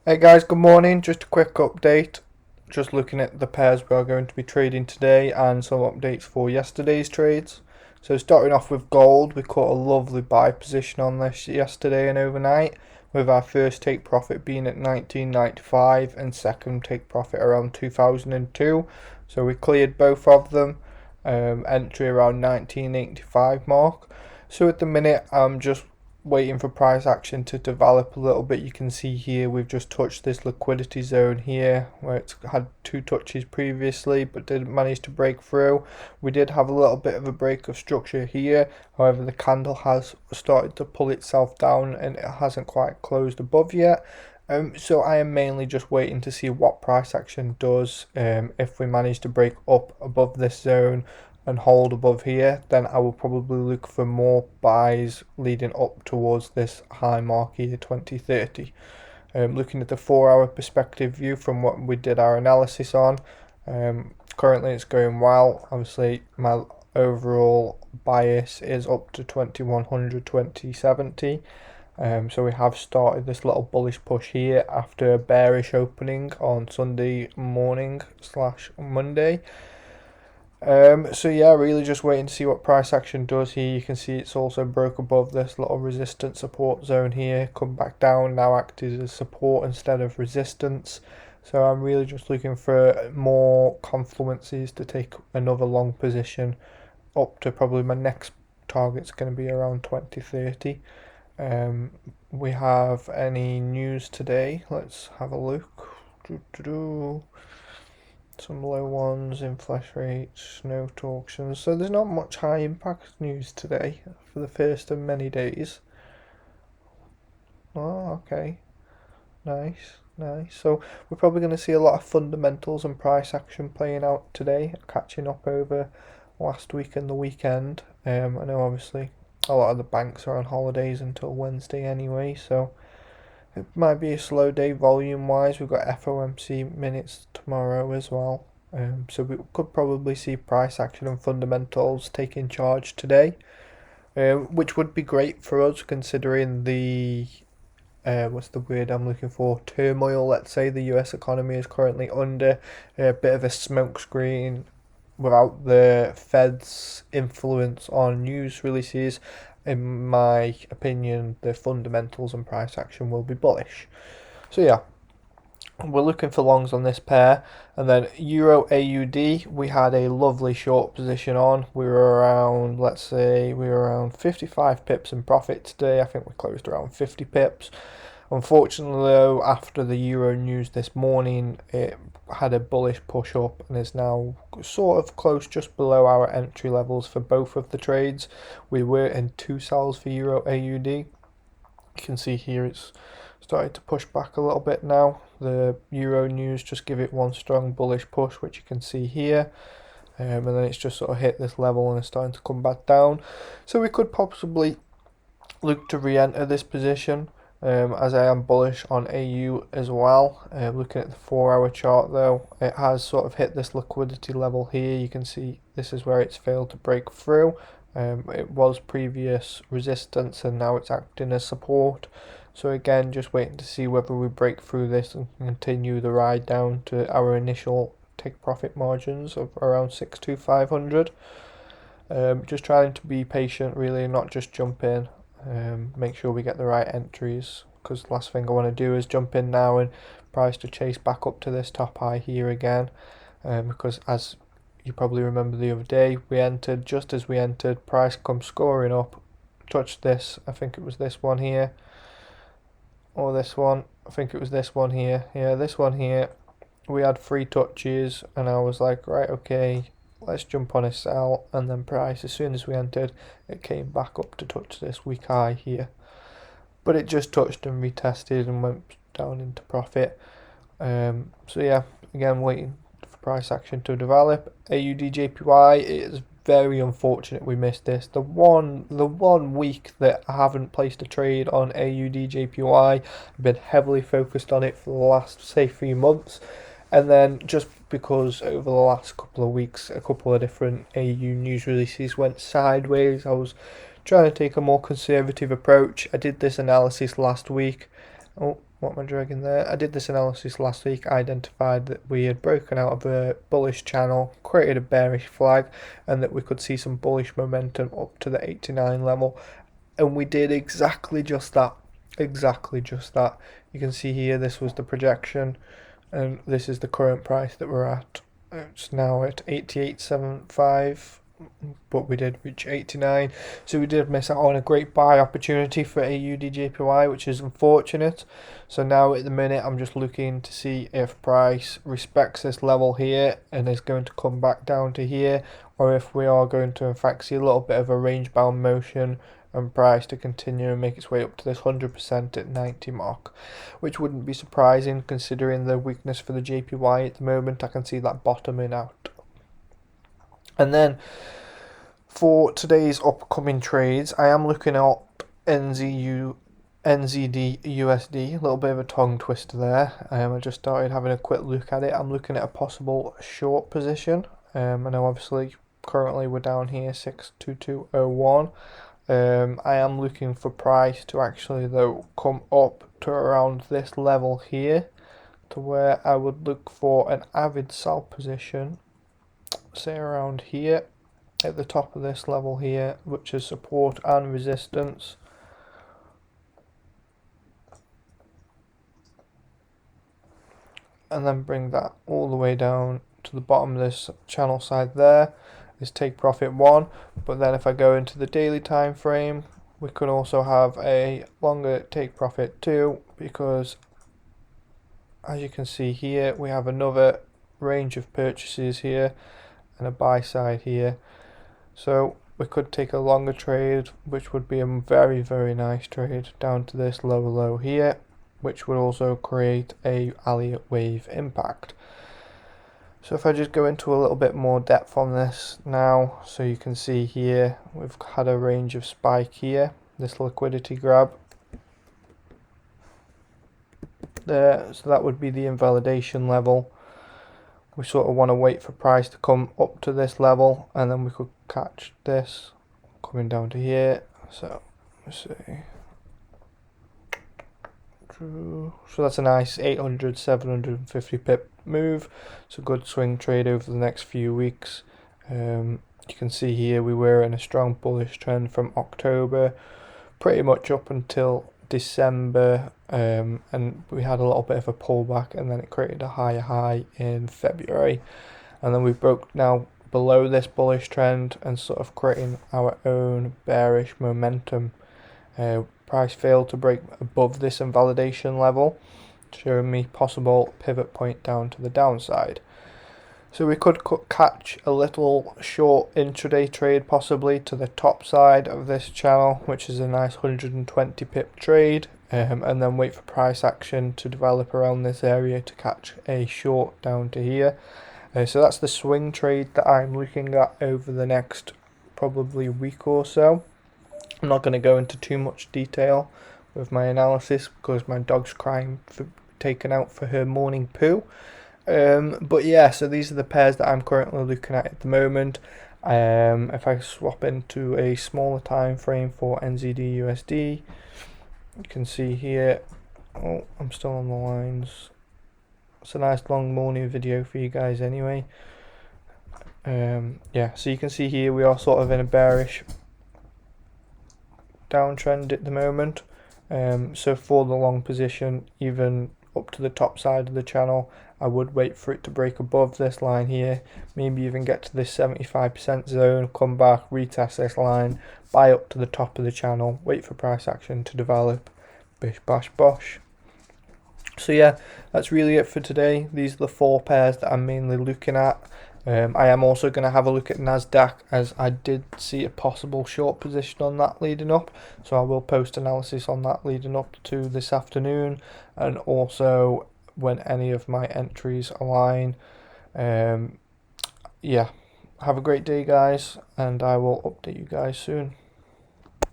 Hey guys, good morning. Just a quick update. Just looking at the pairs we are going to be trading today and some updates for yesterday's trades. So starting off with gold, we caught a lovely buy position on this yesterday and overnight, with our first take profit being at 1995 and second take profit around 2002. So we cleared both of them. Entry around 1985 mark. So at the minute I'm just waiting for price action to develop a little bit. You can see here we've just touched this liquidity zone here where it's had two touches previously but didn't manage to break through. We did have a little bit of a break of structure here, however the candle has started to pull itself down and it hasn't quite closed above yet. So I am mainly just waiting to see what price action does. If we manage to break up above this zone and hold above here, then I will probably look for more buys leading up towards this high mark here, 2030. Looking at the 4-hour perspective view from what we did our analysis on, currently it's going well. Obviously my overall bias is up to 2100, 2070. So we have started this little bullish push here after a bearish opening on Sunday morning / Monday. So yeah, really just waiting to see what price action does here. You can see it's also broke above this little resistance support zone here, come back down, now acted as support instead of resistance. So I'm really just looking for more confluences to take another long position up to probably my next target's going to be around 2030. We have any news today? Let's have a look. Some low ones, inflation rates, note auctions. So there's not much high impact news today for the first of many days. Oh, okay. Nice. So we're probably going to see a lot of fundamentals and price action playing out today, catching up over last week and the weekend. I know obviously a lot of the banks are on holidays until Wednesday anyway, so it might be a slow day volume wise. We've got FOMC minutes tomorrow as well, so we could probably see price action and fundamentals taking charge today, which would be great for us considering the what's the word I'm looking for, turmoil. Let's say the US economy is currently under a bit of a smokescreen without the Fed's influence on news releases. In my opinion, the fundamentals and price action will be bullish. So yeah, we're looking for longs on this pair. And then Euro AUD, we had a lovely short position on. We were around, let's say, 55 pips in profit today. I think we closed around 50 pips. Unfortunately though, after the Euro news this morning, it had a bullish push up and is now sort of close just below our entry levels for both of the trades. We were in 2 sells for Euro AUD. You can see here it's started to push back a little bit now. The Euro news just give it one strong bullish push, which you can see here. And then it's just sort of hit this level and it's starting to come back down. So we could possibly look to re-enter this position. As I am bullish on AU as well. Looking at the 4-hour chart though, it has sort of hit this liquidity level here. You can see this is where it's failed to break through. It was previous resistance and now it's acting as support. So again, just waiting to see whether we break through this and continue the ride down to our initial take profit margins of around 62500. Just trying to be patient really, not just jump in. Make sure we get the right entries, because the last thing I want to do is jump in now and price to chase back up to this top high here again, because as you probably remember the other day, we entered, just as we entered, price comes scoring up, touched this, I think it was this one here, or this one, I think it was this one here, yeah, this one here. We had 3 touches and I was like, right, okay, let's jump on a sell, and then price, as soon as we entered, it came back up to touch this weak high here. But it just touched and retested and went down into profit. So yeah, again, waiting for price action to develop. AUDJPY, it is very unfortunate we missed this. The one week that I haven't placed a trade on AUDJPY, I've been heavily focused on it for the last, say, 3 months. And then just because over the last couple of weeks, a couple of different AU news releases went sideways, I was trying to take a more conservative approach. I did this analysis last week. Oh, What am I dragging there? I did this analysis last week, identified that we had broken out of a bullish channel, created a bearish flag, and that we could see some bullish momentum up to the 89 level. And we did exactly just that. Exactly just that. You can see here, this was the projection, and this is the current price that we're at. It's now at 88.75. But we did reach 89, so we did miss out on a great buy opportunity for AUDJPY, which is unfortunate. So now at the minute I'm just looking to see if price respects this level here and is going to come back down to here, or if we are going to in fact see a little bit of a range bound motion and price to continue and make its way up to this 100% at 90 mark, which wouldn't be surprising considering the weakness for the JPY at the moment. I can see that bottoming out. And then for today's upcoming trades, I am looking at NZDUSD, a little bit of a tongue twister there. I just started having a quick look at it. I'm looking at a possible short position. I know obviously currently we're down here 622.01. I am looking for price to actually though come up to around this level here, to where I would look for an avid sell position, say around here at the top of this level here, which is support and resistance. And then bring that all the way down to the bottom of this channel side there is take profit 1. But then if I go into the daily time frame, we could also have a longer take profit 2, because as you can see here, we have another range of purchases here and a buy side here. So we could take a longer trade, which would be a very, very nice trade down to this lower low here, which would also create a Elliott wave impact. So if I just go into a little bit more depth on this now, so you can see here, we've had a range of spike here, this liquidity grab there, so that would be the invalidation level. We sort of want to wait for price to come up to this level, and then we could catch this coming down to here. So let's see. So that's a nice 800, 750 pip move. It's a good swing trade over the next few weeks. You can see here we were in a strong bullish trend from October pretty much up until December, and we had a little bit of a pullback, and then it created a higher high in February, and then we broke now below this bullish trend and sort of creating our own bearish momentum. Price failed to break above this invalidation level, showing me possible pivot point down to the downside. So we could catch a little short intraday trade possibly to the top side of this channel, which is a nice 120 pip trade, and then wait for price action to develop around this area to catch a short down to here. So that's the swing trade that I'm looking at over the next probably week or so. I'm not going to go into too much detail with my analysis because my dog's crying for taken out for her morning poo. But yeah, so these are the pairs that I'm currently looking at the moment. If I swap into a smaller time frame for NZDUSD, you can see here, oh, I'm still on the lines. It's a nice long morning video for you guys anyway. Yeah, so you can see here we are sort of in a bearish downtrend at the moment. So for the long position, even up to the top side of the channel, I would wait for it to break above this line here, maybe even get to this 75% zone, come back, retest this line, buy up to the top of the channel, wait for price action to develop, bish bash bosh. So yeah, that's really it for today. These are the 4 pairs that I'm mainly looking at. I am also going to have a look at NASDAQ, as I did see a possible short position on that leading up, so I will post analysis on that leading up to this afternoon, and also when any of my entries align. Yeah, have a great day guys, and I will update you guys soon.